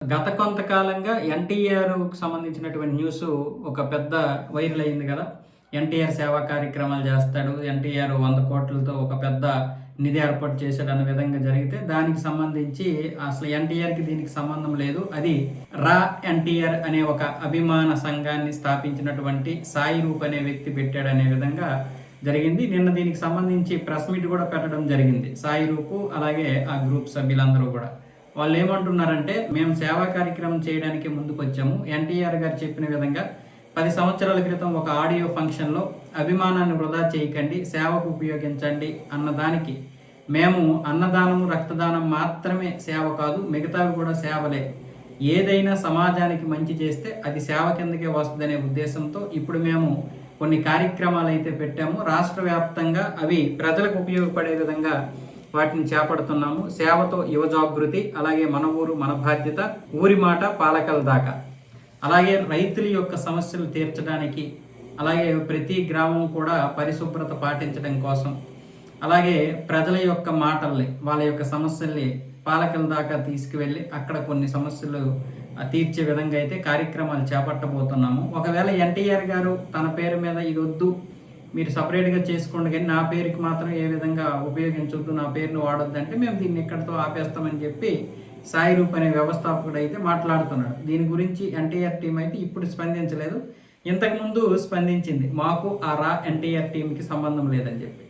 గత కొంతకాలంగా ఎన్టీఆర్‌కు సంబంధించినటువంటి న్యూసు ఒక పెద్ద వైరల్ అయింది గదా! ఎన్టీఆర్ సేవా కార్యక్రమాలు జేస్తాడు. ఎన్టీఆర్ 100,00,00,000తో ఒక పెద్ద నిధి ఏర్పాటు చేశాడన్న విధంగా జరిగితే, దానికి సంబంధించి అసలు ఎన్టీఆర్‌కి దీనికి సంబంధం లేదు. అది ఎన్టీఆర్ అనే ఒక అభిమాన సంఘాన్ని స్థాపించినటువంటి సాయి రూప్ అనే వ్యక్తి పెట్టాడనే విధంగా జరిగింది. నిన్న దీనికి సంబంధించి ప్రెస్ మీట్ గూడా పెట్టడం జరిగింది. సాయి రూపు అలాగే ఆ గ్రూప్ సభ్యులందరూ గూడా. వాళ్ళు ఏమంటున్నారంటే, మేము సేవా కార్యక్రమం చేయడానికి ముందుకొచ్చాము. ఎన్టీఆర్ గారు చెప్పిన విధంగా 10 సంవత్సరాల క్రితం ఒక ఆడియో ఫంక్షన్‌లో అభిమానాన్ని వృధా చేయకండి, సేవకు ఉపయోగించండి అన్నదానికి మేము అన్నదానము, రక్తదానం మాత్రమే సేవ కాదు, మిగతావి కూడా సేవలే. ఏదైనా సమాజానికి మంచి చేస్తే అది సేవ కిందకే వస్తుందనే ఉద్దేశంతో ఇప్పుడు మేము కొన్ని కార్యక్రమాలు అయితే పెట్టాము. రాష్ట్ర వ్యాప్తంగా అవి ప్రజలకు ఉపయోగపడే విధంగా వాటిని చేపడుతున్నాము. సేవతో యువ జాగృతి, అలాగే మన ఊరు మన బాధ్యత, ఊరి మాట పాలకల దాకా, అలాగే రైతుల యొక్క సమస్యలు తీర్చడానికి, అలాగే ప్రతి గ్రామం కూడా పరిశుభ్రత పాటించడం కోసం, అలాగే ప్రజల యొక్క మాటల్ని, వాళ్ళ యొక్క సమస్యల్ని పాలకల దాకా తీసుకువెళ్ళి అక్కడ కొన్ని సమస్యలు తీర్చే విధంగా అయితే కార్యక్రమాలు చేపట్టబోతున్నాము. ఒకవేళ ఎన్టీఆర్ గారు తన పేరు మీద ఇది వద్దు, మీరు సపరేట్గా చేసుకోండి, కానీ నా పేరుకి మాత్రం ఏ విధంగా ఉపయోగించొద్దు, నా పేరును వాడొద్దంటే మేము దీన్ని ఇక్కడితో ఆపేస్తామని చెప్పి సాయి రూప్ అనే వ్యవస్థాపకుడు అయితే మాట్లాడుతున్నాడు. దీని గురించి ఎన్టీఆర్ టీం అయితే ఇప్పుడు స్పందించలేదు. ఇంతకుముందు స్పందించింది, మాకు ఆ ఎన్టీఆర్ టీంకి సంబంధం లేదని చెప్పి.